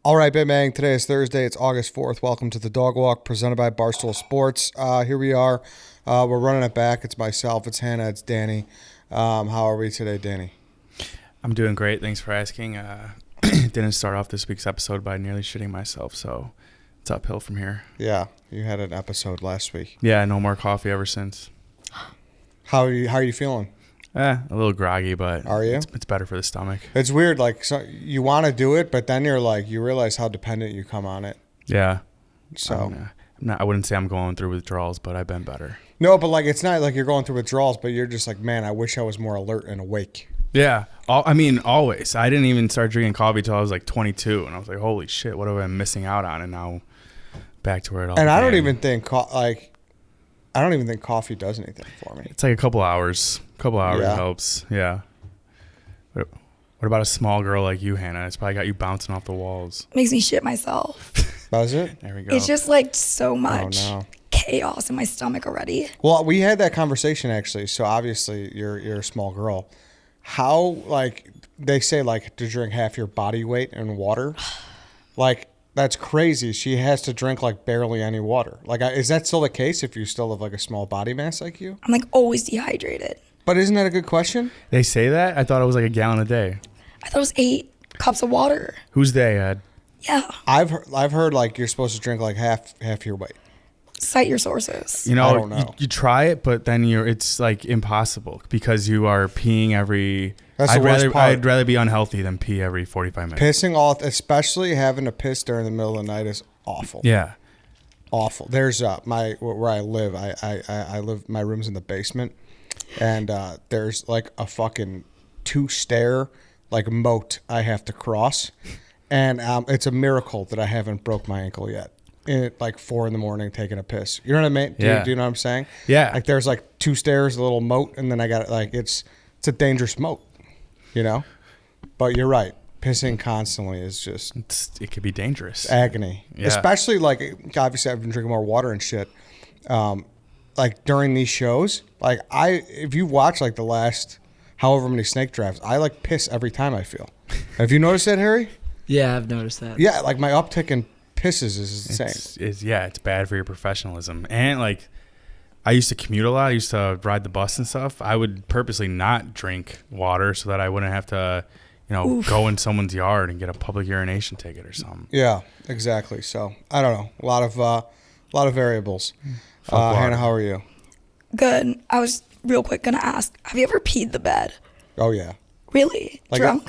All right, Big Bang. Today is Thursday. It's August 4th. Welcome to the Dog Walk presented by Barstool Sports. Here we are. We're running it back. It's myself. It's Hannah. It's Danny. How are we today, Danny? I'm doing great. Thanks for asking. Didn't start off this week's episode by nearly shitting myself, so it's uphill from here. Yeah, you had an episode last week. Yeah, no more coffee ever since. How are you feeling? A little groggy, but Are you? It's better for the stomach. It's weird. Like, so you want to do it, but then you realize how dependent you come on it. Yeah. So I wouldn't say I'm going through withdrawals, but I've been better. No, but like it's not like you're going through withdrawals, but you're just like, man, I wish I was more alert and awake. Yeah. Always. I didn't even start drinking coffee till I was like 22, and I was like, holy shit, what have I been missing out on? And now back to where it all And began. I don't even think coffee does anything for me. It's like a couple hours. Yeah. Helps. Yeah. What about a small girl like you, Hannah? It's probably got you bouncing off the walls. Makes me shit myself. Does it? There we go. It's just like so much Oh, no. chaos in my stomach already. Well, we had that conversation actually. So obviously you're a small girl. How, like, they say like to drink half your body weight in water. Like, that's crazy. She has to drink like barely any water. Like, is that still the case if you still have like a small body mass like you? I'm like always dehydrated. But isn't that a good question? They say that? I thought it was like a gallon a day. I thought it was 8 cups of water. Who's they, Ed? Yeah. I've heard like you're supposed to drink like half your weight. Cite your sources. You know, I don't know. You try it, but then it's like impossible because you are peeing every. That's the worst part. I'd rather be unhealthy than pee every 45 minutes. Pissing off, especially having to piss during the middle of the night, is awful. Yeah. Awful. There's where I live. I live. My room's in the basement, and there's like a fucking 2-stair like moat I have to cross, and it's a miracle that I haven't broke my ankle yet. At like 4 a.m. taking a piss. You know what I mean? Do you know what I'm saying? Yeah. Like there's like 2 stairs, a little moat, and then I got like it's a dangerous moat, you know. But you're right. Pissing constantly is just It could be dangerous. agony. Yeah. Especially like obviously I've been drinking more water and shit. Like during these shows, like if you watch like the last however many snake drafts, I like piss every time I feel. Have you noticed that, Harry? Yeah, I've noticed that. Yeah, like my uptick in pisses is insane. It's bad for your professionalism. And like, I used to commute a lot. I used to ride the bus and stuff. I would purposely not drink water so that I wouldn't have to, go in someone's yard and get a public urination ticket or something. Yeah, exactly. So I don't know. A lot of variables. Hannah, how are you? Good. I was real quick gonna ask, have you ever peed the bed? Oh yeah. Really? Like Drunk?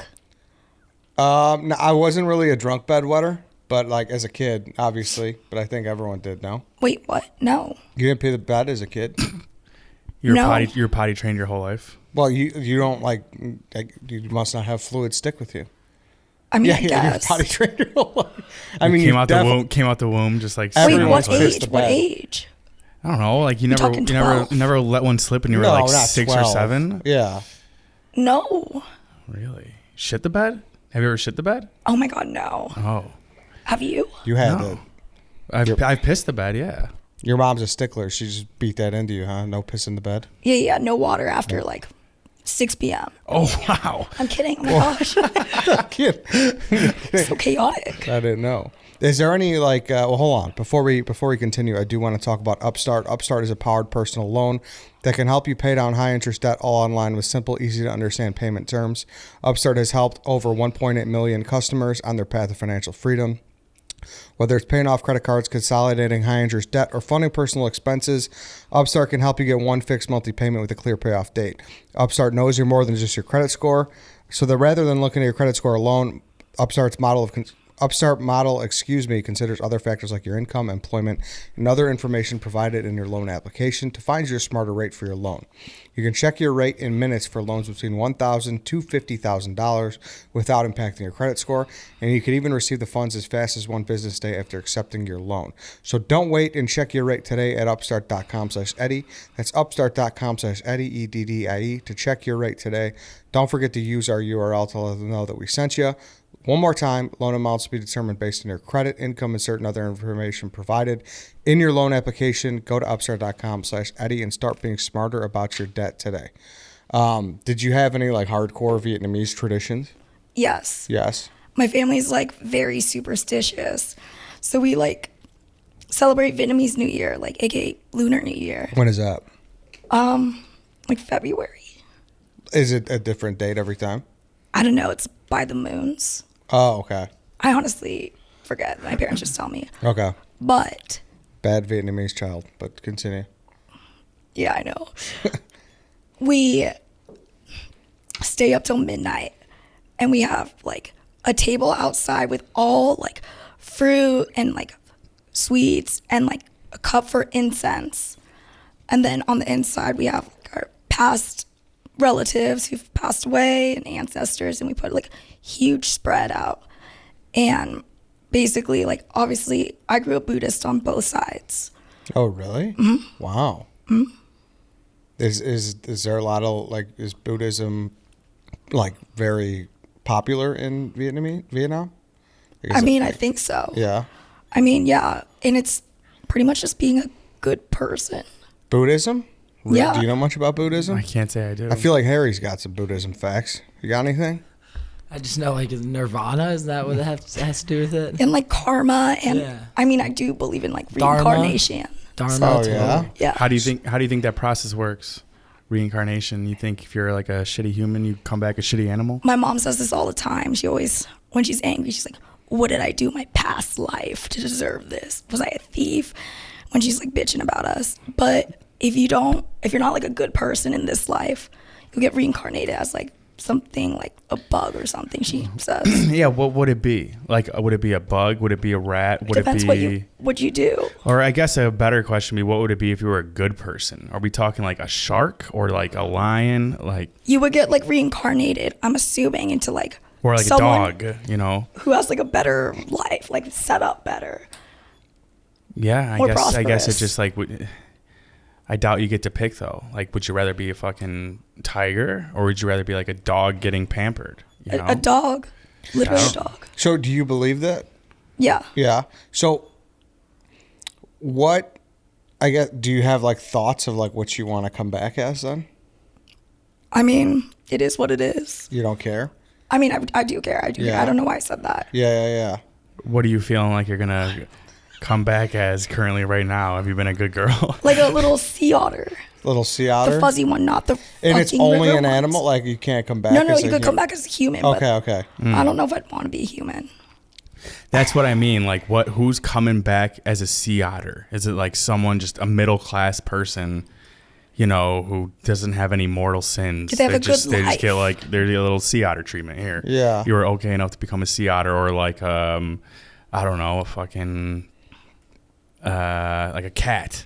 No, I wasn't really a drunk bedwetter, but like as a kid, obviously. But I think everyone did. No, Wait, what? No. you didn't pee the bed as a kid. You're No. potty trained your whole life. Well, you don't like you must not have fluid stick with you. I mean, I You're guess. potty trained your whole life. I mean, came you out the womb just like Wait, Everyone what was pissed age? to What bed. age? I don't know, like you talking never 12? let one slip when you were No, like not 6 or 12. 7. Yeah. No. Really? Shit the bed? Have you ever shit the bed? Oh my God, no. Oh, Have you? You had No. to. I've pissed the bed. Yeah. Your mom's a stickler. She just beat that into you, huh? No piss in the bed. Yeah. No water after like 6 p.m. Oh wow. I'm kidding. Oh my gosh. Kid. So chaotic. I didn't know. Is there any like? Well, hold on. Before we continue, I do want to talk about Upstart. Upstart is a powered personal loan that can help you pay down high interest debt all online with simple, easy to understand payment terms. Upstart has helped over 1.8 million customers on their path to financial freedom. Whether it's paying off credit cards, consolidating high interest debt, or funding personal expenses, Upstart can help you get one fixed monthly payment with a clear payoff date. Upstart knows you're more than just your credit score, so that rather than looking at your credit score alone, Upstart model considers other factors like your income, employment, and other information provided in your loan application to find your smarter rate for your loan. You can check your rate in minutes for loans between $1,000 to $50,000 without impacting your credit score, and you can even receive the funds as fast as one business day after accepting your loan. So don't wait and check your rate today at upstart.com/Eddie. That's upstart.com/Eddie, EDDIE, to check your rate today. Don't forget to use our URL to let them know that we sent you. One more time, loan amounts will be determined based on your credit, income, and certain other information provided in your loan application. Go to upstart.com/Eddie and start being smarter about your debt today. Did you have any like hardcore Vietnamese traditions? Yes. Yes. my family's like very superstitious. So we like celebrate Vietnamese New Year, like aka Lunar New Year. When is that? Like February. Is it a different date every time? I don't know, it's by the moons. Oh, okay. I honestly forget. My parents just tell me. Okay. But Bad Vietnamese child, but continue. yeah, I know. We stay up till midnight and we have like a table outside with all like fruit and like sweets and like a cup for incense. And then on the inside we have like our past relatives who've passed away and ancestors, and we put like huge spread out. And basically, like, obviously I grew up Buddhist on both sides. Oh, really? Mm-hmm. Wow. Mm-hmm. Is there a lot of like, is Buddhism like very popular in Vietnam? I mean, I think so. Yeah. I mean, yeah. And it's pretty much just being a good person. Buddhism? Yeah. Do you know much about Buddhism? I can't say I do. I feel like Harry's got some Buddhism facts. You got anything? I just know, like, nirvana, is that what it has to do with it? And like karma. And Yeah. I mean, I do believe in like Dharma? reincarnation. Dharma. Oh, yeah? Yeah. How do you think that process works? Reincarnation. You think if you're like a shitty human, you come back a shitty animal? My mom says this all the time. She always, when she's angry, she's like, what did I do in my past life to deserve this? Was I a thief? When she's like bitching about us. But if you're not like a good person in this life, you'll get reincarnated as like something like a bug or something, she says. Yeah, what would it be? Like, would it be a bug? Would it be a rat? Would Depends it what be... you do. Or I guess a better question would be, what would it be if you were a good person? Are we talking like a shark or like a lion? Like, You would get like reincarnated, I'm assuming, into like or like someone a dog, you know? who has like a better life, like set up better. Yeah, More I guess prosperous. it's just like... I doubt you get to pick though. Like, would you rather be a fucking tiger or would you rather be like a dog getting pampered? You know? A dog, literally a Yeah. dog. So do you believe that? Yeah. Yeah. So what, I guess, do you have like thoughts of like what you want to come back as then? I mean, it is what it is. You don't care? I mean, I do care. I do. Yeah. I don't know why I said that. Yeah. What are you feeling like you're gonna come back as currently right now? Have you been a good girl? Like a little sea otter, Little sea otter? the fuzzy one, not the. And it's fucking only river an ones. animal? Like you can't come back No, as you a could come human? back as a human. Okay. But I don't know if I'd want to be a human. That's what I mean. Like, who's coming back as a sea otter? Is it like someone, just a middle class person, you know, who doesn't have any mortal sins? They have a good They just life. get like, they're a little sea otter treatment here. Yeah. You were okay enough to become a sea otter, or like I don't know, a fucking like a cat.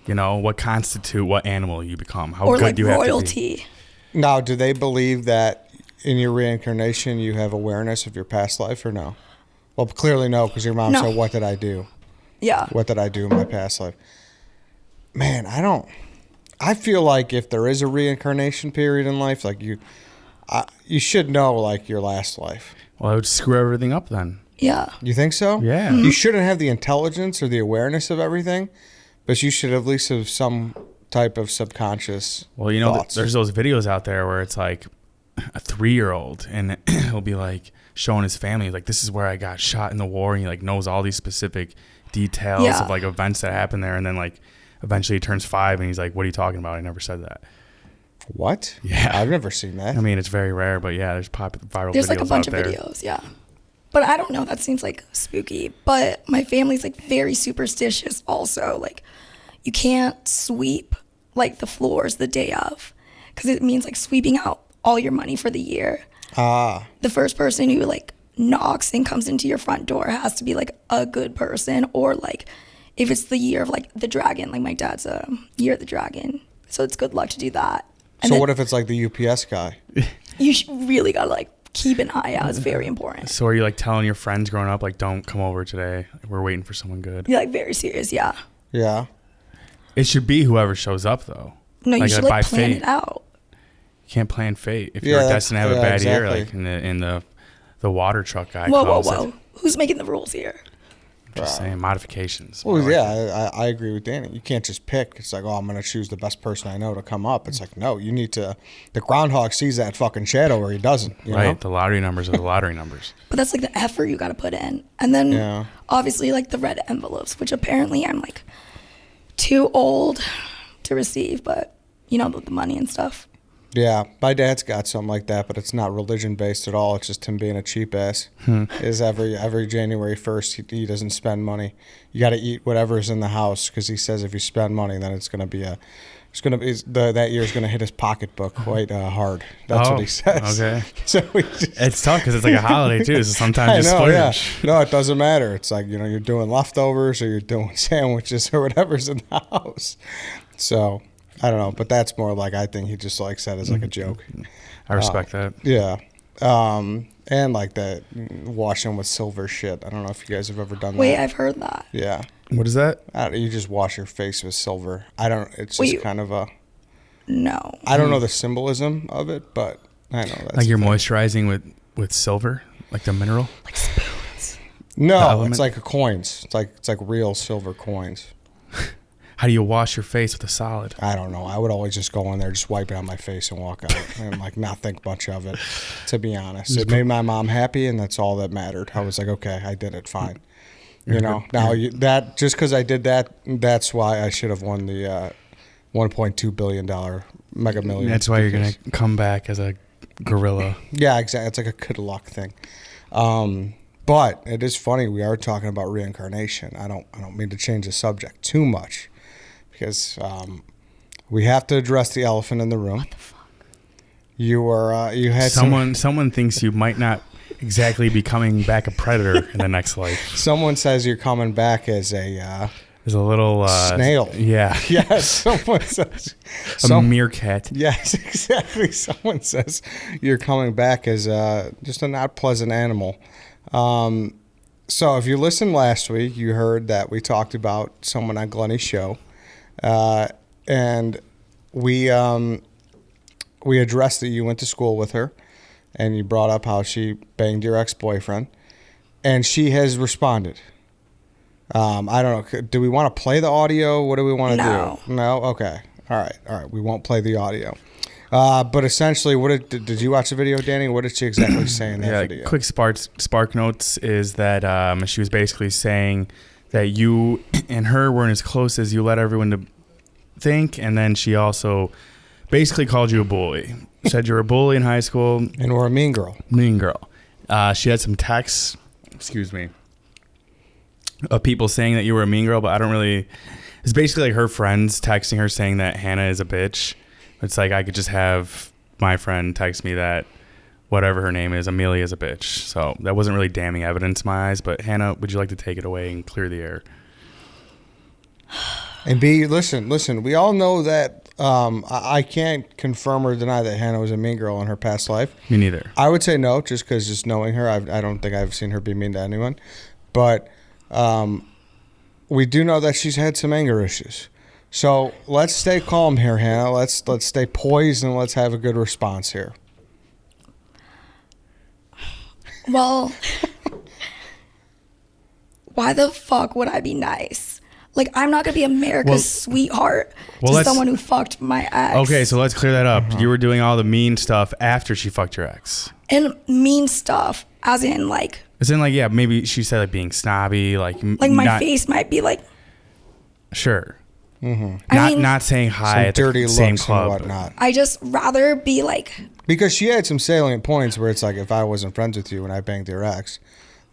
You know, what animal you become? How Or good like do you have to be? royalty. Now, do they believe that in your reincarnation you have awareness of your past life or no? Well, clearly no, because your mom No. said, what did I do? Yeah. What did I do in my past life? Man, I feel like if there is a reincarnation period in life, like you should know like your last life. Well, I would screw everything up then. Yeah. You think so? Yeah. Mm-hmm. You shouldn't have the intelligence or the awareness of everything, but you should at least have some type of subconscious Well, you know, thoughts. there's those videos out there where it's like a 3-year-old and he'll be like showing his family, like, this is where I got shot in the war. And he like knows all these specific details Yeah. of like events that happened there. And then like eventually he turns 5 and he's like, what are you talking about? I never said that. What? Yeah. I've never seen that. I mean, it's very rare, but yeah, there's viral There's videos like a bunch out of there. videos. Yeah. But I don't know. That seems like spooky. But my family's like very superstitious also. Like you can't sweep like the floors the day of because it means like sweeping out all your money for the year. The first person who like knocks and comes into your front door has to be like a good person, or like if it's the year of like the dragon, like my dad's year of the dragon, so it's good luck to do that. And So then what if it's like the UPS guy? you really gotta like keep an eye out. It's very important. So are you like telling your friends growing up, like, don't come over today, we're waiting for someone good? You're like very serious. Yeah. Yeah. It should be whoever shows up though. No, you should by like plan fate. it out. You can't plan fate. If Yeah, you're that's- destined to have a yeah, bad year, exactly. like in the water truck guy Whoa, comes, whoa. Who's making the rules here? Just saying, modifications. Well, yeah, I agree with Danny. You can't just pick. It's like, oh, I'm going to choose the best person I know to come up. It's like, no, you need to. The groundhog sees that fucking shadow or he doesn't. You know? The lottery numbers are the lottery numbers. But that's like the effort you got to put in. And then obviously like the red envelopes, which apparently I'm like too old to receive, but you know, the money and stuff. Yeah, my dad's got something like that, but it's not religion based at all. It's just him being a cheap ass. Is every January 1st he doesn't spend money. You got to eat whatever's in the house because he says if you spend money, then that year's gonna hit his pocketbook quite hard. That's what he says. Okay. So it's tough because it's like a holiday too. So sometimes you splurge. Yeah. No, it doesn't matter. It's like you're doing leftovers or you're doing sandwiches or whatever's in the house. So. I don't know, but that's more like I think he just likes that as like a joke. I respect that. Yeah. And like that washing with silver shit. I don't know if you guys have ever done that. Wait, I've heard that. Yeah. What is that? You just wash your face with silver. It's just kind of a... No. I don't know the symbolism of it, but I know that's... Like you're moisturizing with silver? Like the mineral? Like spoons? No, it's like coins. It's like real silver coins. How do you wash your face with a solid? I don't know. I would always just go in there, just wipe it on my face and walk out and like not think much of it, to be honest. It made my mom happy and that's all that mattered. I was like, okay, I did it, fine. You know, now that just because I did that, that's why I should have won the $1.2 billion Mega Millions. That's why you're going to come back as a gorilla. Yeah, exactly. It's like a good luck thing. But it is funny. We are talking about reincarnation. I don't mean to change the subject too much. Because we have to address the elephant in the room. What the fuck? You had someone thinks you might not exactly be coming back a predator in the next life. Someone says you're coming back as a little snail. Yeah. Yes. Someone says a meerkat. Yes, exactly. Someone says you're coming back as just a not pleasant animal. So if you listened last week, you heard that we talked about someone on Glennie's show. And we addressed that you went to school with her and you brought up how she banged your ex-boyfriend and she has responded. I don't know. Do we want to play the audio? What do we want to do? No? Okay. All right. We won't play the audio. But essentially, did you watch the video, Danny? What did she exactly say in that video? Quick spark notes is that she was basically saying that you and her weren't as close as you let everyone to think, and then she also basically called you a bully. Said you were a bully in high school. And we're a mean girl. Mean girl. She had some texts, of people saying that you were a mean girl, but I don't really... It's basically like her friends texting her saying that Hannah is a bitch. It's like I could just have my friend text me that whatever her name is, Amelia is a bitch. So that wasn't really damning evidence in my eyes. But Hannah, would you like to take it away and clear the air? And B, listen. We all know that I can't confirm or deny that Hannah was a mean girl in her past life. Me neither. I would say no, just because just knowing her, I don't think I've seen her be mean to anyone. But we do know that she's had some anger issues. So let's stay calm here, Hannah. Let's stay poised and let's have a good response here. Well, why the fuck would I be nice? Like, I'm not going to be America's sweetheart to someone who fucked my ex. Okay, so let's clear that up. You were doing all the mean stuff after she fucked your ex. And mean stuff, as in, like... As in, like, yeah, maybe she said, like, being snobby, like... Like, my face might be, like... Sure. Mm-hmm. Not saying hi at the same club. And whatnot. I just rather be, like... Because she had some salient points where it's like, if I wasn't friends with you and I banged your ex...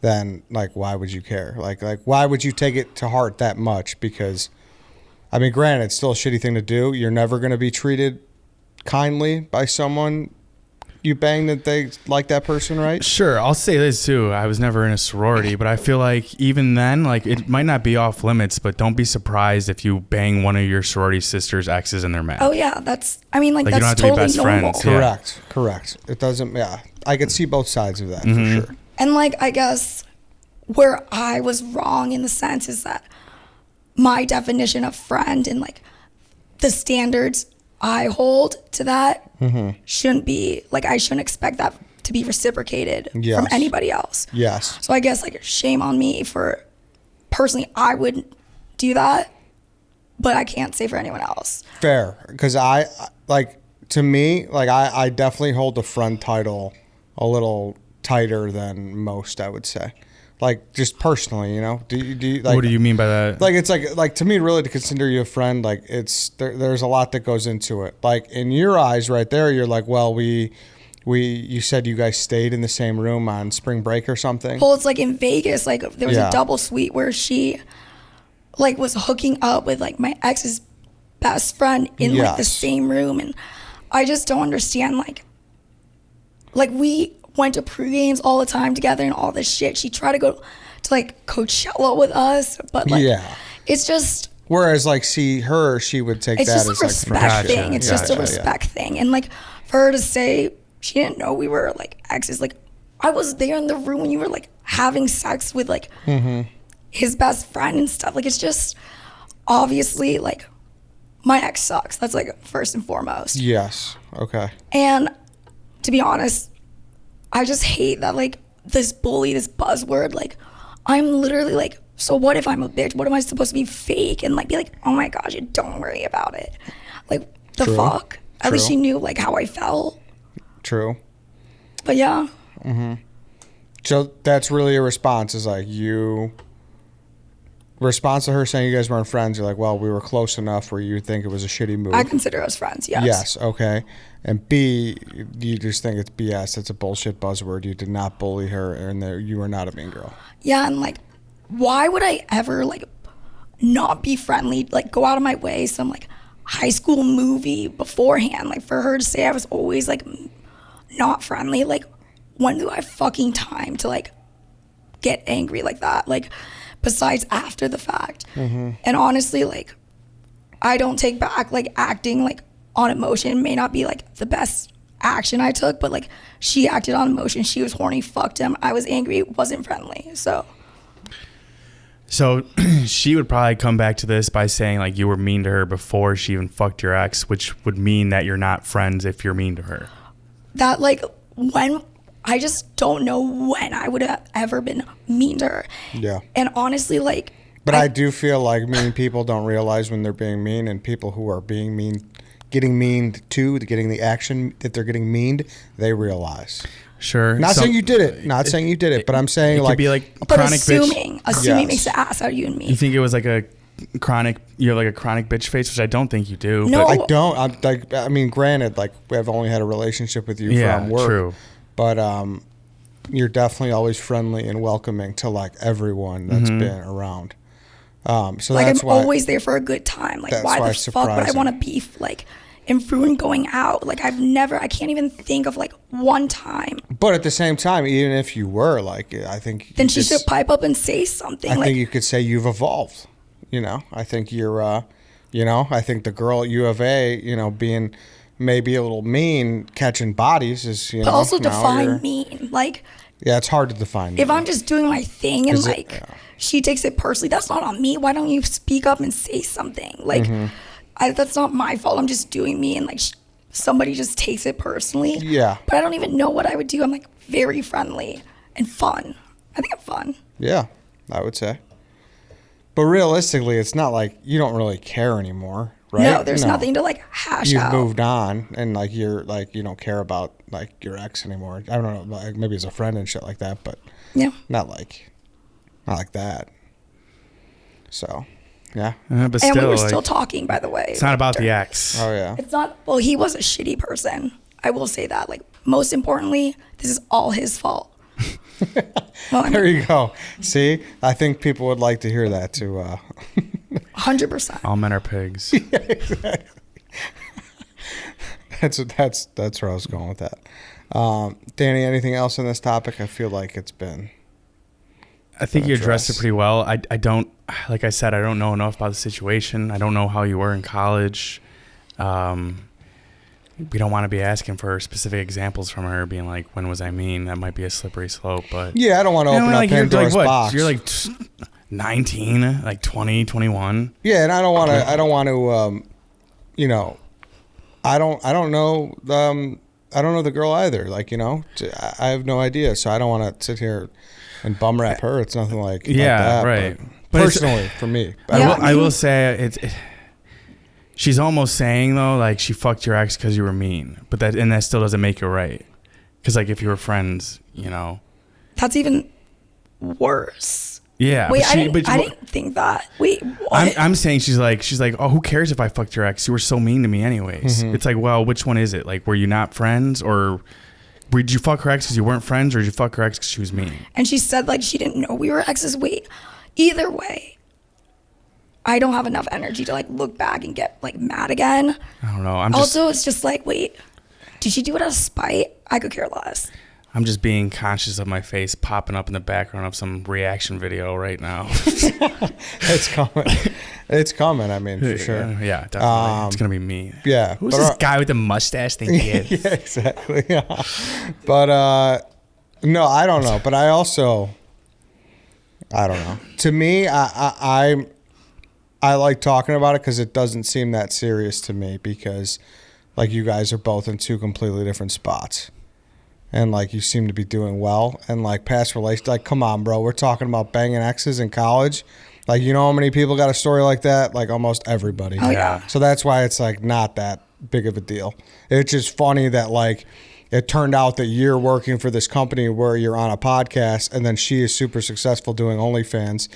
then like why would you care? Like why would you take it to heart that much? Because I mean, granted, it's still a shitty thing to do. You're never going to be treated kindly by someone you bang that they like that person, right? Sure. I'll say this too. I was never in a sorority, but I feel like even then, like it might not be off limits, but don't be surprised if you bang one of your sorority sisters' exes and they're mad. Oh yeah, that's that's you don't have to totally be best normal. friends. Correct. It doesn't. Yeah, I could see both sides of that for sure. And like, I guess where I was wrong in the sense is that my definition of friend and like the standards I hold to that shouldn't be like, I shouldn't expect that to be reciprocated from anybody else. Yes. So I guess like shame on me for personally, I would do that, but I can't say for anyone else. Fair, because I like, to me, like I definitely hold the friend title a little tighter than most, I would say. Like, just personally, you know. Do you like? What do you mean by that? Like, it's like to me, really, to consider you a friend, like it's there's a lot that goes into it. Like in your eyes, right there, you're like, well, you said you guys stayed in the same room on spring break or something. Well, it's like in Vegas, like there was Yeah. a double suite where she like was hooking up with like my ex's best friend in like the Yes. same room, and I just don't understand like we went to pre-games all the time together and all this shit. She tried to go to like Coachella with us, but like Yeah. it's just Whereas, like, she would take it's that just a as like respect Gotcha. thing. It's just a Gotcha, yeah. respect thing. And like for her to say she didn't know we were like exes, like I was there in the room when you were like having sex with like his best friend and stuff. Like it's just obviously like my ex sucks. That's like first and foremost. Yes. Okay. And to be honest, I just hate that like this bully, this buzzword, like I'm literally like, so what if I'm a bitch? What am I supposed to be fake and like be like, oh my gosh, don't worry about it. Like the True. fuck? At least True. she knew like how I felt. True. But yeah, So that's really a response, is like you response to her saying you guys weren't friends. You're like, well, we were close enough where you think it was a shitty move. I consider us friends, yes. Yes. Okay. And B, you just think it's BS. It's a bullshit buzzword. You did not bully her, and you were not a mean girl. Yeah, and like, why would I ever like not be friendly? Like, go out of my way, some like high school movie beforehand. Like, for her to say I was always like not friendly. Like, when do I have fucking time to like get angry like that? Like, besides after the fact. And honestly, like, I don't take back like acting like on emotion. May not be like the best action I took, but like she acted on emotion. She was horny, fucked him. I was angry, wasn't friendly. So she would probably come back to this by saying like you were mean to her before she even fucked your ex, which would mean that you're not friends if you're mean to her. that like when I just don't know when I would have ever been mean to her. Yeah. And honestly, like, But I do feel like mean people don't realize when they're being mean, and people who are being mean, getting meaned to, getting the action that they're getting meaned, they realize. Sure. Not saying you did it. Not saying you did it, but I'm saying it like could be like but chronic assuming bitch. Yes. makes the ass out of you and me. You think it was like a chronic? You have like a chronic bitch face, which I don't think you do. No. But I don't. I'm like, I mean, granted, like I've only had a relationship with you Yeah, from work, true. but you're definitely always friendly and welcoming to like everyone that's been around. So like that's I'm why. always there for a good time. Like That's why why the it's fuck would I surprising. want to beef like and ruin going out? Like I can't even think of like one time. But at the same time, even if you were like, I think Then you she could should pipe up and say something. I like think you could say you've evolved. You know, I think you're, I think the girl at U of A, being maybe a little mean, catching bodies is, but also now define you're- mean. Like Yeah, it's hard to define. if mean. I'm just doing my thing and Is it- like yeah. she takes it personally, that's not on me. Why don't you speak up and say something? Like that's not my fault. I'm just doing me, and like somebody just takes it personally. Yeah. But I don't even know what I would do. I'm like very friendly and fun. I think I'm fun. Yeah, I would say. But realistically, it's not like you don't really care anymore, right? No, there's nothing to like hash You've out. moved on, and like you're like you don't care about like your ex anymore. I don't know, like maybe as a friend and shit like that, but Yeah. not like that. So, yeah. but And still, we were like, still talking, by the way. it's not about the ex. Oh yeah. It's not, well, he was a shitty person. I will say that. Like, most importantly, this is all his fault. Well, I There mean, you go. See, I think people would like to hear that too. 100%. All men are pigs. That's where I was going with that. Danny, anything else on this topic? I feel like it's been. I think you addressed it address. pretty well. I don't, like I said, I don't know enough about the situation. I don't know how you were in college. We don't want to be asking for specific examples from her, being like, when was I mean? That might be a slippery slope, but Yeah, I don't want to open up like, you're Pandora's like, what? box. You're like 19, like 20, 21. Yeah, and I don't want to. I don't want to. I don't know. I don't know the girl either. Like I have no idea. So I don't want to sit here and bum rap her. It's nothing like Yeah, that, right. personally for me. I will say she's almost saying though, like she fucked your ex because you were mean, but that still doesn't make it right. Because like if you were friends, you know, That's even worse. yeah. Wait, but I didn't think that. Wait, what? I'm saying she's like, oh, who cares if I fucked your ex? You were so mean to me anyways. Mm-hmm. It's like, well, which one is it? Like, were you not friends, or did you fuck her ex because you weren't friends, or did you fuck her ex because she was mean? And she said like she didn't know we were exes. Wait, either way, I don't have enough energy to like look back and get like mad again. I don't know. Also, it's just like, wait, did she do it out of spite? I could care less. I'm just being conscious of my face popping up in the background of some reaction video right now. It's coming. It's coming. I mean, for sure. Yeah, definitely. It's gonna be me. Yeah. Who's this guy with the mustache think he is? Yeah, exactly. Yeah. But no, I don't know. But I don't know. To me, I like talking about it because it doesn't seem that serious to me, because like you guys are both in two completely different spots. And like you seem to be doing well, and like past relations, like come on, bro, we're talking about banging exes in college. Like, you know how many people got a story like that? Like almost everybody. Oh, yeah. So that's why it's like not that big of a deal. It's just funny that like it turned out that you're working for this company where you're on a podcast, and then she is super successful doing OnlyFans,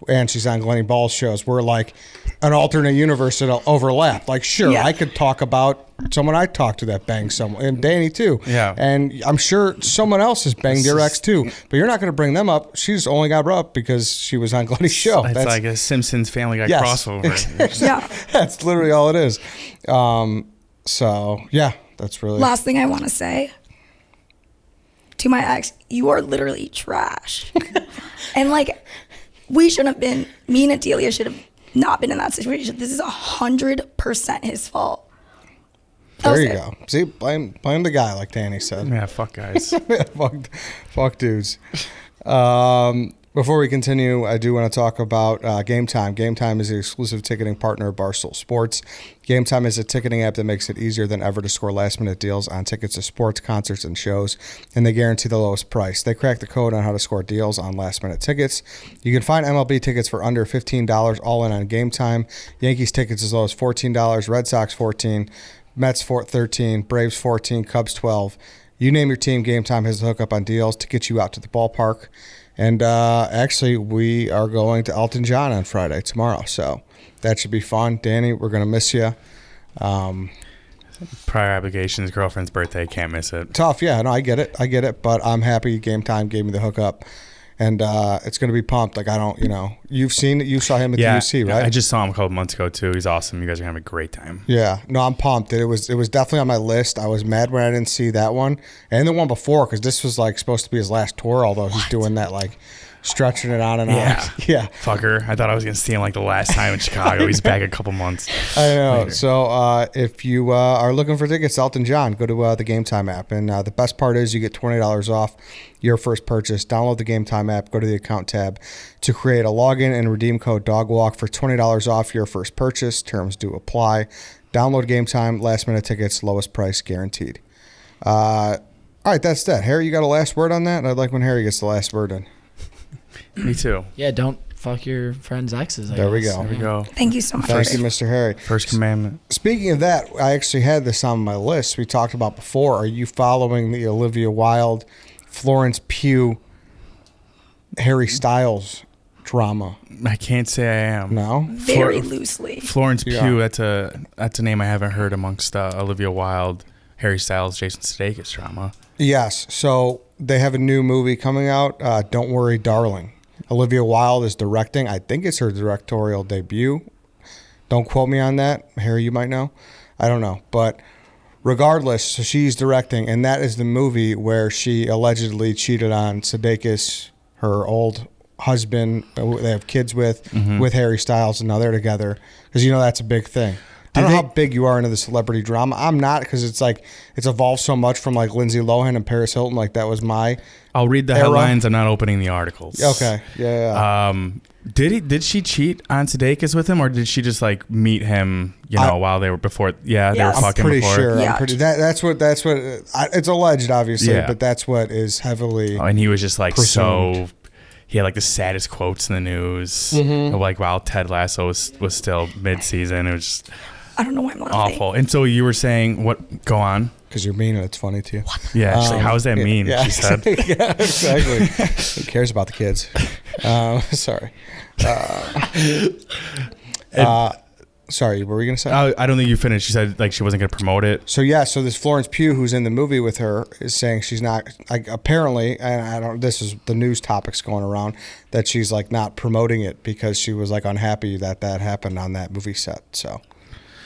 and she's on Glennie Ball's shows. We're like an alternate universe that'll overlap. Like, sure, Yeah. I could talk about someone I talked to that banged someone, and Danny too. Yeah. And I'm sure someone else has banged your ex too, but you're not going to bring them up. She's only got brought up because she was on Glennie's show. It's like a Simpsons Family Guy Yes. crossover. Yeah. That's literally all it is. So yeah, that's really Last thing I want to say to my ex, you are literally trash. And like, we shouldn't have been, me and Adelia should have not been in that situation. This is 100% his fault. That There was you it. go. See, blame the guy, like Danny said. Yeah, fuck guys. fuck dudes. Before we continue, I do want to talk about Game Time. Game Time is the exclusive ticketing partner of Barstool Sports. Game Time is a ticketing app that makes it easier than ever to score last-minute deals on tickets to sports, concerts, and shows, and they guarantee the lowest price. They crack the code on how to score deals on last-minute tickets. You can find MLB tickets for under $15 all in on Game Time. Yankees tickets as low as $14, Red Sox $14, Mets $13, Braves $14, Cubs $12. You name your team, Game Time has a hookup on deals to get you out to the ballpark. And actually, we are going to Elton John on Friday, tomorrow. So that should be fun. Danny, we're going to miss you. Prior obligations, girlfriend's birthday, can't miss it. Tough, yeah. No, I get it. But I'm happy Game Time gave me the hookup. And it's going to be pumped. Like, I don't, you've seen it. You saw him at the UC, right? I just saw him a couple months ago, too. He's awesome. You guys are going to have a great time. Yeah. No, I'm pumped. It was definitely on my list. I was mad when I didn't see that one. And the one before, because this was, like, supposed to be his last tour, although he's doing that, like, stretching it on and on. Yeah. Fucker. I thought I was going to see him, like, the last time in Chicago. He's back a couple months. I know. later. So if you are looking for tickets to Elton John, go to the Game Time app. And the best part is you get $20 off your first purchase. Download the Game Time app, go to the account tab to create a login and redeem code DOGWALK for $20 off your first purchase. Terms do apply. Download Game Time, last minute tickets, lowest price guaranteed. All right, that's that. Harry, you got a last word on that? I'd like when Harry gets the last word in. Me too. Yeah, don't fuck your friend's exes. There we go. There we go. Thank you so much. Thank you, Mr. Harry. First commandment. Speaking of that, I actually had this on my list we talked about before. Are you following the Olivia Wilde, Florence Pugh, Harry Styles drama? I can't say I am. No? Very loosely. Florence Yeah. Pugh, that's a name I haven't heard amongst Olivia Wilde, Harry Styles, Jason Sudeikis drama. Yes. So they have a new movie coming out, Don't Worry, Darling. Olivia Wilde is directing. I think it's her directorial debut. Don't quote me on that. Harry, you might know. I don't know. But regardless, so she's directing, and that is the movie where she allegedly cheated on Sudeikis, her old husband, they have kids with Harry Styles, and now they're together. Because that's a big thing. I don't know how big you are into the celebrity drama. I'm not, because it's like it's evolved so much from like Lindsay Lohan and Paris Hilton. Like that was my I'll read the era. headlines. I'm not opening the articles. Okay. Yeah. Did she cheat on Sudeikis with him, or did she just like meet him? While they were before. Yeah, they were Yes. fucking I'm pretty before. sure. Yeah. That's what. It's alleged, obviously, Yeah. but that's what is heavily. Oh, and he was just like Presumed. so. he had like the saddest quotes in the news. Of, like while Ted Lasso was still mid-season. It was just I don't know why I'm laughing. awful. And so you were saying, what? Go on. Because you're mean and it's funny to you. Yeah, she's like, how is that mean? Yeah, She said. yeah, exactly. Who cares about the kids? Sorry. Sorry, what were we going to say? I don't think you finished. She said like she wasn't going to promote it. So this Florence Pugh, who's in the movie with her, is saying she's not, like, apparently, and I don't, this is the news topics going around, that she's like not promoting it because she was like unhappy that happened on that movie set. So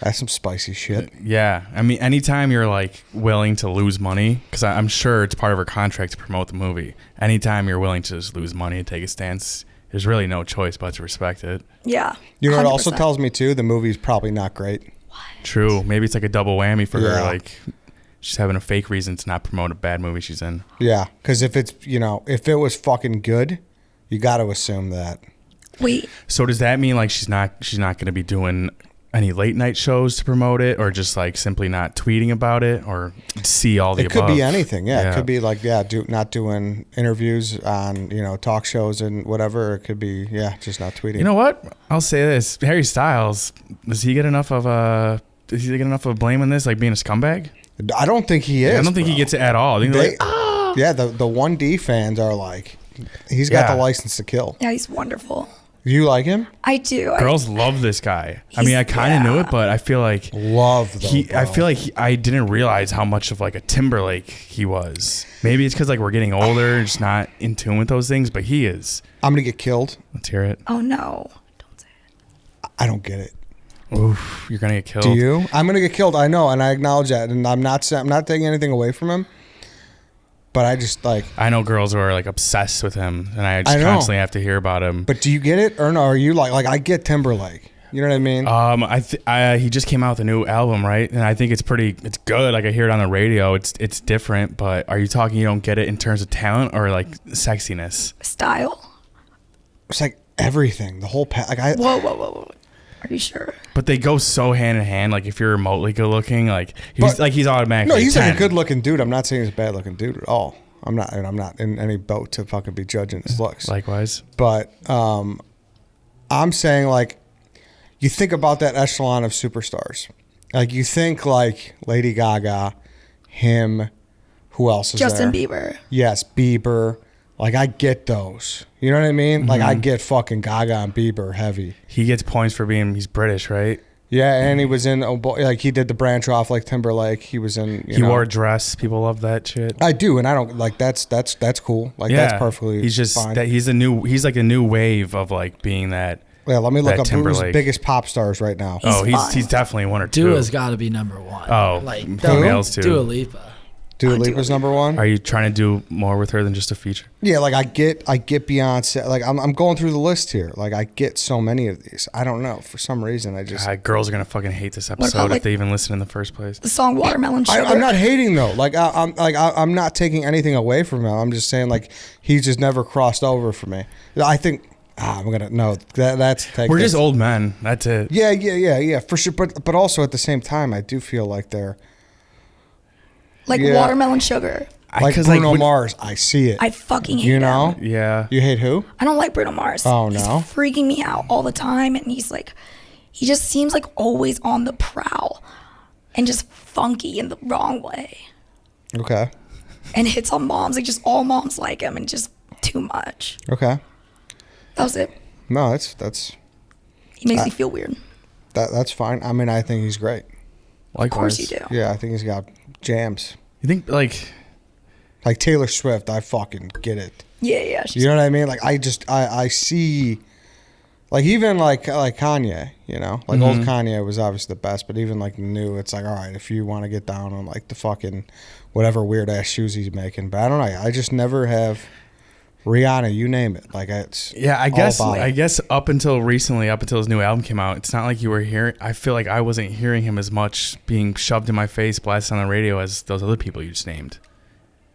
that's some spicy shit. Yeah, I mean, anytime you're like willing to lose money, because I'm sure it's part of her contract to promote the movie. Anytime you're willing to just lose money and take a stance, there's really no choice but to respect it. Yeah. You know what 100%. also tells me too? The movie's probably not great. True. Maybe it's like a double whammy for her. Yeah. Like she's having a fake reason to not promote a bad movie she's in. Yeah, because if it's, if it was fucking good, you got to assume that. Wait. So does that mean like she's not going to be doing any late night shows to promote it, or just like simply not tweeting about it, or see all the It above? could be anything. Yeah, it could be like not doing interviews on talk shows and whatever. It could be just not tweeting. You know what? I'll say this: Harry Styles, does he get enough of blame in this, like being a scumbag? I don't think he is. I don't think he gets it at all. I think Yeah, the 1D fans are like, he's got the license to kill. Yeah, he's wonderful. You like him? I do. girls love this guy. I mean, I kind of knew it, but I feel like I didn't realize how much of like a Timberlake he was. Maybe it's because like we're getting older, just not in tune with those things. But he is. I'm gonna get killed. Let's hear it. Oh no! Don't say it. I don't get it. Oof, you're gonna get killed. Do you? I'm gonna get killed. I know, and I acknowledge that, and I'm not taking anything away from him. But I just like. I know girls who are like obsessed with him, and I just constantly have to hear about him. But do you get it, or no? Are you like I get Timberlake? You know what I mean? He just came out with a new album, right? And I think it's good. Like I hear it on the radio. It's different. But are you talking? You don't get it in terms of talent or like sexiness? Style. It's like everything. The whole Whoa! Are you sure? But they go so hand in hand. Like if you're remotely good looking, he's automatically. No, he's 10. like a good looking dude. I'm not saying he's a bad looking dude at all. I'm not in any boat to fucking be judging his looks. Likewise. But I'm saying like, you think about that echelon of superstars. Like you think like Lady Gaga, him, who else is Justin there? Bieber. Yes, Bieber. Like I get those. You know what I mean? Mm-hmm. Like I get fucking Gaga and Bieber heavy. He gets points for he's British, right? Yeah, and he was in like he did the branch off like Timberlake. He was in. He wore a dress. People love that shit. I do, and I don't like that's cool. Like that's perfectly. He's just fine. he's like a new wave of like being that. Yeah, let me look up who's Timberlake. biggest pop stars right now. He's definitely one or two. Dua's got to be number one. Oh, like females too. Dua Lipa. Dua Lipa's number one. Are you trying to do more with her than just a feature? Yeah, like I get Beyonce. Like I'm going through the list here. Like I get so many of these. I don't know, for some reason I just. Girls are gonna fucking hate this episode if they even listen in the first place. The song Watermelon Sugar. I'm not hating though. Like I'm not taking anything away from him. I'm just saying like he just never crossed over for me. I think I'm gonna no. That's we're just old men. That's it. Yeah, for sure. But also at the same time, I do feel like they're. Like Watermelon Sugar. Like Bruno Mars, I see it. I fucking hate him. Yeah. You hate who? I don't like Bruno Mars. Oh, no? He's freaking me out all the time. And he's like, he just seems like always on the prowl and just funky in the wrong way. Okay. And hits on moms. Like just all moms like him and just too much. Okay. That was it. No, that's. He makes me feel weird. That's fine. I mean, I think he's great. Of course you do. Yeah, I think he's got jams. You think like Taylor Swift, I fucking get it. Yeah. You know what I mean? Like I see, like even like Kanye, like old Kanye was obviously the best, but even like new, it's like all right if you want to get down on like the fucking whatever weird ass shoes he's making, but I don't know. I just never have. Rihanna, you name it. Like it's I guess up until recently, up until his new album came out, it's not like you were hearing. I feel like I wasn't hearing him as much being shoved in my face, blasted on the radio as those other people you just named.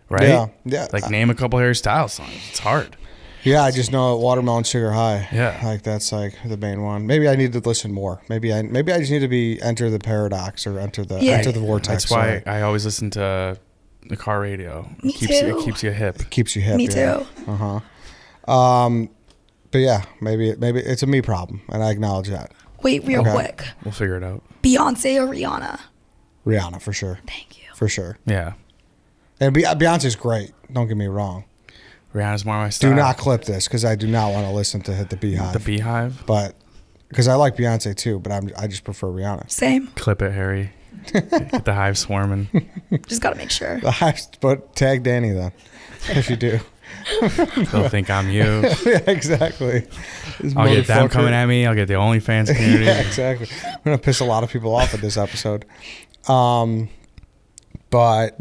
Right? Yeah. Like name a couple Harry Styles songs. It's hard. Yeah, I just know Watermelon Sugar High. Yeah, like that's like the main one. Maybe I need to listen more. Maybe I just need to be enter the paradox or enter the vortex. That's why I always listen to the car radio. Me too. It keeps you hip. It keeps you hip. Me too. But yeah, maybe it's a me problem, and I acknowledge that. Wait, real Okay. quick. We'll figure it out. Beyonce or Rihanna? Rihanna for sure. Thank you. For sure. Yeah. And Beyonce's great. Don't get me wrong. Rihanna's more my style. Do not clip this because I do not want to listen to Hit the Beehive. The Beehive. But because I like Beyonce too, but I just prefer Rihanna. Same. Clip it, Harry. Get the hive swarming. Just got to make sure. But tag Danny then, if you do. They'll think I'm you. Yeah, exactly. This I'll get them motherfucker. coming at me. I'll get the OnlyFans community. Yeah, exactly. I'm gonna piss a lot of people off with this episode. But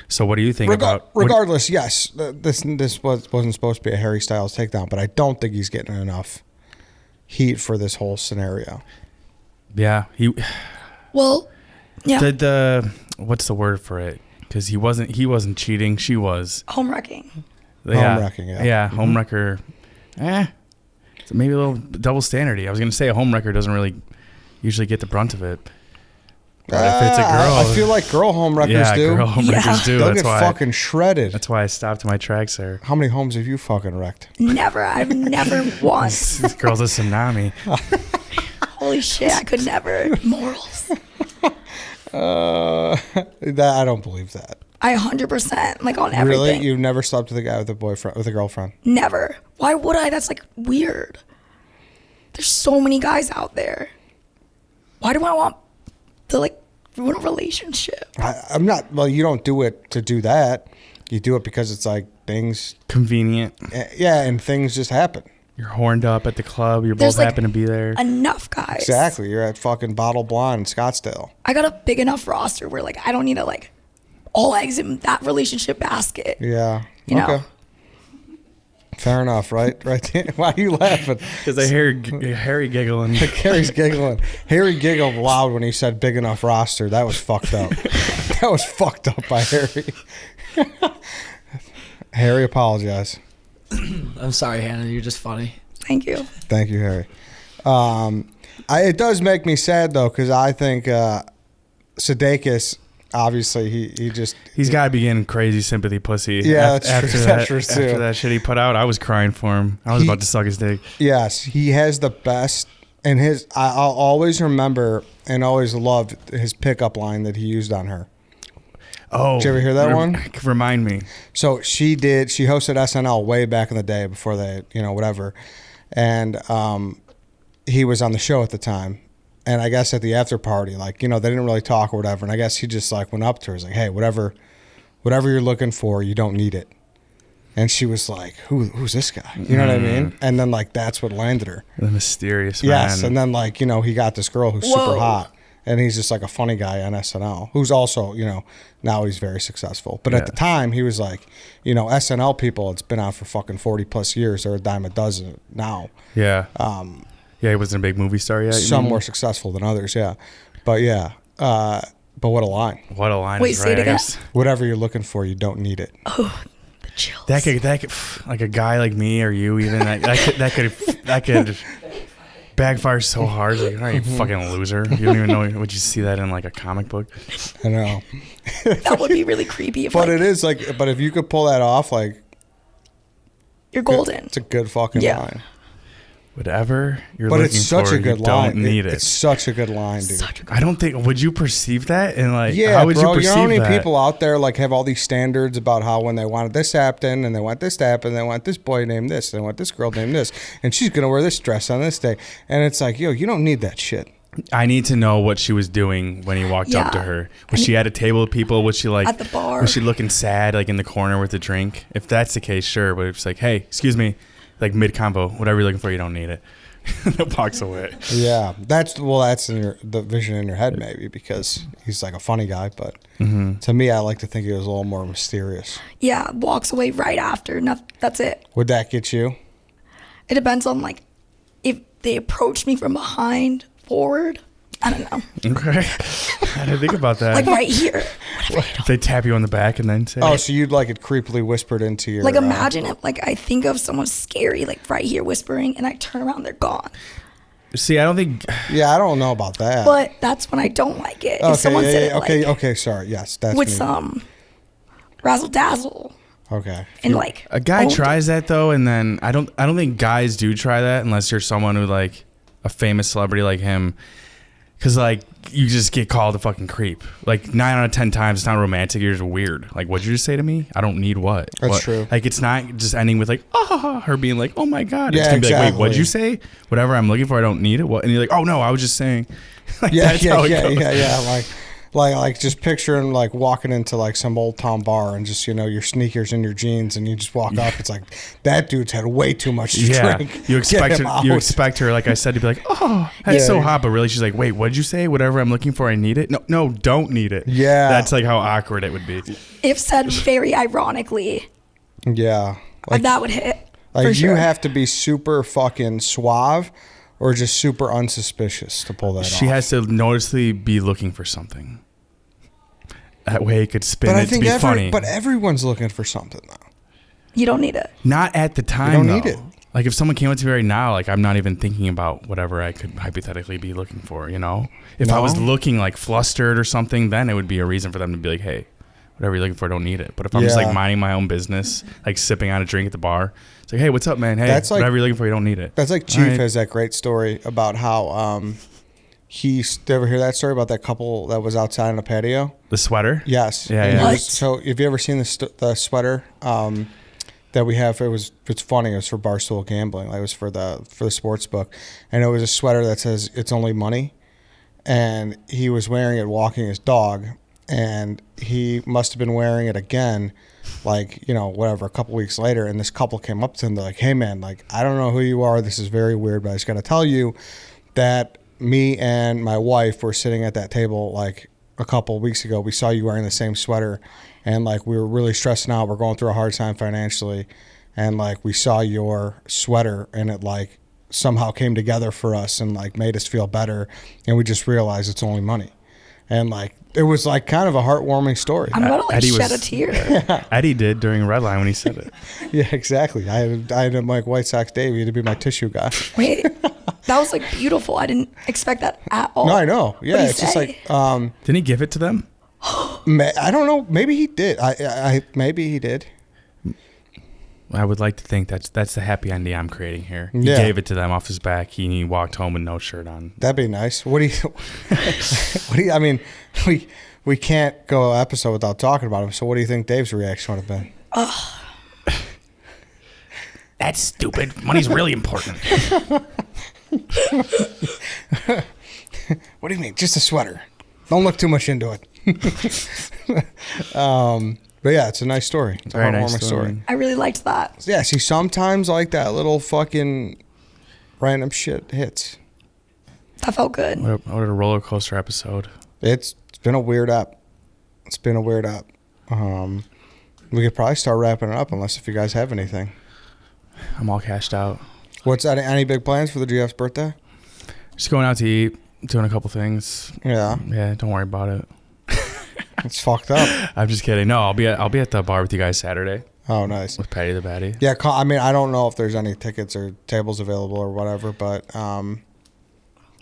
So what do you think about? regardless, yes, this wasn't supposed to be a Harry Styles takedown, but I don't think he's getting enough heat for this whole scenario. Yeah, Well, yeah. the what's the word for it? Because he wasn't cheating. She was. Home wrecking. Yeah. Homewrecking, yeah. Yeah, homewrecker. So maybe a little double standardy. I was gonna say a homewrecker doesn't really usually get the brunt of it. But if it's a girl, I feel like girl homewreckers do. girl homewreckers Yeah. do. They'll That's get why. fucking shredded. That's why I stopped my tracks there. How many homes have you fucking wrecked? Never. I've never once. This girl's a tsunami. Holy shit, I could never. Morals. That I don't believe that. I 100% like on everything. Really, you've never slept with a guy with a girlfriend? Never. Why would I? That's like weird. There's so many guys out there. Why do I want to like ruin a relationship? I'm not. Well, you don't do it to do that. You do it because it's like things. Convenient. Yeah, and things just happen. You're horned up at the club. You're There's, both like, happen to be there. Enough guys. Exactly. You're at fucking Bottle Blonde in Scottsdale. I got a big enough roster where like I don't need to like all eggs in that relationship basket. Yeah. You know. Fair enough, right? Right. Why are you laughing? Because I hear Harry giggling. Harry's giggling. Harry giggled loud when he said big enough roster. That was fucked up. That was fucked up by Harry. Harry, apologize. I'm sorry, Hannah. You're just funny. Thank you. Thank you, Harry. It does make me sad though, because I think Sudeikis, obviously, He's got to be getting crazy sympathy pussy. Yeah, that's true. That's true, too. After that shit he put out, I was crying for him. I was about to suck his dick. Yes, he has the best. And I'll always remember and always loved his pickup line that he used on her. Oh, Did you ever hear that one? Remind me. So she hosted SNL way back in the day before they, whatever. And he was on the show at the time. And I guess at the after party, like, they didn't really talk or whatever. And I guess he just like went up to her. He's like, hey, whatever you're looking for, you don't need it. And she was like, who's this guy? You know what I mean? And then like, that's what landed her. The mysterious man. Yes. And then like, he got this girl who's super Whoa. hot. And he's just like a funny guy on SNL who's also, now he's very successful. But at the time, he was like, SNL people, it's been on for fucking 40 plus years. They're a dime a dozen now. Yeah. Yeah, he wasn't a big movie star yet. Some more successful than others, yeah. But yeah, but what a line. What a line. Wait, is say it right. again? Whatever you're looking for, you don't need it. Oh, the chills. That could, like a guy like me or you even, that could backfire so hard. Like, all right, you fucking loser. You don't even know. Would you see that in like a comic book? I know. That would be really creepy. If, But like, it is like, but if you could pull that off, like, you're golden. it's a good fucking Yeah. line. Whatever you're But looking it's such for, a good you line. don't need it. It's such a good line, dude. Such a good I don't think. Would you perceive that? And like, Yeah, how would bro. you perceive know how many that? people out there like have all these standards about how when they wanted this to happen and they want this to happen, they want this boy named this, they want this girl named this, and she's gonna wear this dress on this day, and it's like, yo, you don't need that shit. I need to know what she was doing when he walked up to Yeah. her. Was she at a table with people? Was she like At the bar. Was she looking sad, like in the corner with a drink? If that's the case, sure. But if it's like, hey, excuse me, like mid combo, whatever you're looking for, you don't need it. That walks away. Yeah, that's in the vision in your head maybe because he's like a funny guy, but to me, I like to think he was a little more mysterious. Yeah, walks away right after. That's it. Would that get you? It depends on like if they approach me from behind, forward. I don't know. Okay, I didn't think about that. Like right here. If they tap you on the back and then say, Oh, so you'd like it creepily whispered into your Like imagine if like I think of someone scary like right here whispering and I turn around, they're gone. see, I don't think. Yeah, I don't know about that. But that's when I don't like it. If okay, someone said it okay, like okay, sorry, yes, that's with me. some razzle dazzle. Okay. and like A guy owned it. tries that though, and then I don't think guys do try that unless you're someone who like a famous celebrity like him, because like you just get called a fucking creep. Like 9 out of 10 times it's not romantic. You're just weird. Like, what'd you just say to me? I don't need what. That's What? true. Like, it's not just ending with like her being like, oh my god. It's Yeah, gonna be like, wait, exactly. what'd you say? Whatever I'm looking for, I don't need it. What? And you're like, oh no, I was just saying. Like, Yeah, that's how it goes. yeah. Like just picturing like walking into like some old town bar and just, your sneakers and your jeans and you just walk up. It's like, that dude's had way too much to Yeah, drink. you expect Get him her. You out. expect her, like I said, to be like, "Oh, that's Yeah. so hot," but really, she's like, "Wait, what'd you say? Whatever I'm looking for, I need it." No, don't need it. Yeah. that's like how awkward it would be. If said very ironically, Yeah. Like, that would hit. like for you sure. have to be super fucking suave or just super unsuspicious to pull that She off. has to noticeably be looking for something. That way, it could spin But I it to think be funny. but everyone's looking for something though. You don't need it. Not at the time. don't though. need it. Like if someone came up to me right now, like I'm not even thinking about whatever I could hypothetically be looking for. If I No? was looking like flustered or something, then it would be a reason for them to be like, "Hey, whatever you're looking for, I don't need it." But if I'm just Yeah. like minding my own business, like sipping on a drink at the bar, it's like, "Hey, what's up, man? Hey, That's like- whatever you're looking for, you don't need it." That's like All Chief right. has that great story about how did you ever hear that story about that couple that was outside on a patio? The sweater. Yes. Yeah, And yeah. he What? was- so have you ever seen the sweater that we have? It's funny. It was for Barstool Gambling. Like, it was for the sports book, and it was a sweater that says "It's only money," and he was wearing it walking his dog, and he must have been wearing it again, like whatever, a couple weeks later, and this couple came up to him. They're like, "Hey man, like I don't know who you are. This is very weird, but I just got to tell you that me and my wife were sitting at that table like a couple of weeks ago. We saw you wearing the same sweater, and like we were really stressing out. We're going through a hard time financially, and like we saw your sweater, and it like somehow came together for us and like made us feel better, and we just realized it's only money." And like it was like kind of a heartwarming story. I'm about to like Eddie shed was- a tear. Eddie did during Redline when he said it. Yeah, exactly. I had him like White Sox Davey to be my tissue guy. Wait, that was like beautiful. I didn't expect that at all. No, I know. What'd Yeah, he it's just say? like Didn't he give it to them? I don't know. Maybe he did. I maybe he did. I would like to think that's the happy ending I'm creating here. He Yeah. gave it to them off his back. He walked home with no shirt on. That'd be nice. What do you? I mean, we can't go an episode without talking about him. So, what do you think Dave's reaction would have been? That's stupid. Money's really important. What do you mean? Just a sweater. Don't look too much into it. But yeah, it's a nice story. It's a Very nice heartwarming story. I really liked that. Yeah, see, sometimes like that little fucking random shit hits. That felt good. What a roller coaster episode. It's been a weird up. It's been a weird up. We could probably start wrapping it up unless if you guys have anything. I'm all cashed out. What's any big plans for the GF's birthday? Just going out to eat, doing a couple things. Yeah, Yeah, don't worry about it. it's fucked up. I'm just kidding. No, I'll be at the bar with you guys Saturday Oh, nice. with Patty the Batty. Yeah, I mean, I don't know if there's any tickets or tables available or whatever, but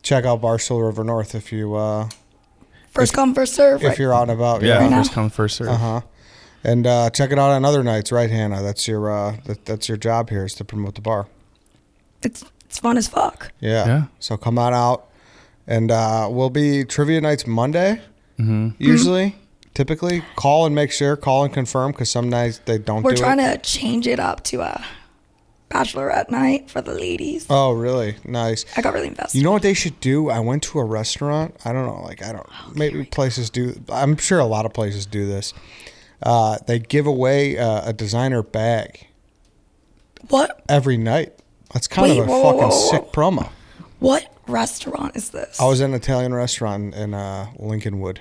check out Barstool River North if you First come, first serve. if Right? you're out and about. Yeah, Right now? first come, first serve. Uh-huh. And check it out on other nights, right, Hannah? That's your that's your job here, is to promote the bar. It's fun as fuck. Yeah. Yeah. So come on out, and we'll be trivia nights Monday. Mm-hmm. Usually, typically, call and make sure, call and confirm, because some nights they don't. We're do trying it. to change it up to a bachelorette night for the ladies. Oh, really? Nice. I got really invested. You know what they should do? I went to a restaurant. I don't know. Maybe places do. I'm sure a lot of places do this. They give away a designer bag What? every night. That's kind Wait, of a whoa, whoa, fucking whoa, whoa. sick promo. What restaurant is this? I was in an Italian restaurant in Lincolnwood.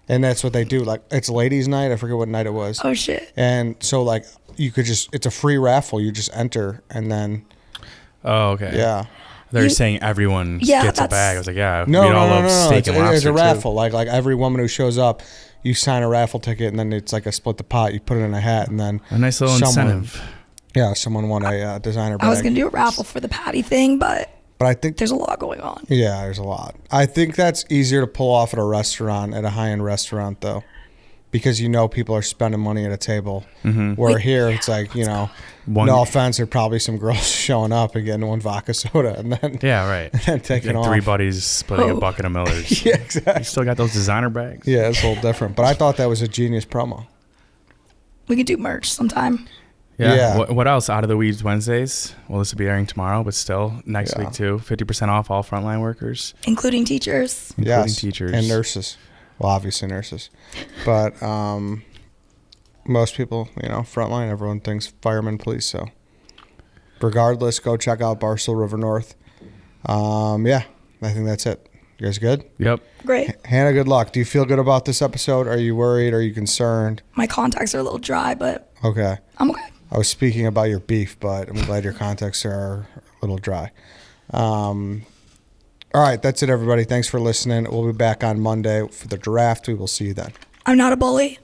And that's what they do. Like, it's ladies' night. I forget what night it was. Oh shit. And so, like, you could it's a free raffle. You just enter, and then, Oh, okay. yeah. They're You- saying everyone Yeah, gets a that's- bag. I was like, yeah. No, we'd no, all no, love no, no. steak It's and a lobster, too. raffle. Like every woman who shows up, you sign a raffle ticket, and then it's like a split the pot. You put it in a hat, and then A nice little incentive. Yeah, someone won a designer bag. I was gonna do a raffle for the patty thing, but But I think there's a lot going on. yeah, there's a lot. I think that's easier to pull off at a restaurant, at a high-end restaurant, though. because people are spending money at a table. Where here it's like, no offense, there are probably some girls showing up and getting one vodka soda and then right. and then taking Like off. 3 buddies splitting a bucket of Millers. Yeah, exactly. You still got those designer bags? Yeah, it's a little different. But I thought that was a genius promo. We could do merch sometime. Yeah. What else? Out of the Weeds Wednesdays. Well, this will be airing tomorrow, but still next Yeah. week too. 50% off all frontline workers, Including teachers. including teachers and nurses. Well, obviously nurses, but most people, frontline. Everyone thinks firemen, police. So, regardless, go check out Barstool River North. I think that's it. You guys good? Yep. Great. Hannah, good luck. Do you feel good about this episode? Are you worried? Are you concerned? My contacts are a little dry, but Okay. I'm okay. I was speaking about your beef, but I'm glad your contacts are a little dry. All right, that's it, everybody. Thanks for listening. We'll be back on Monday for the draft. We will see you then. I'm not a bully.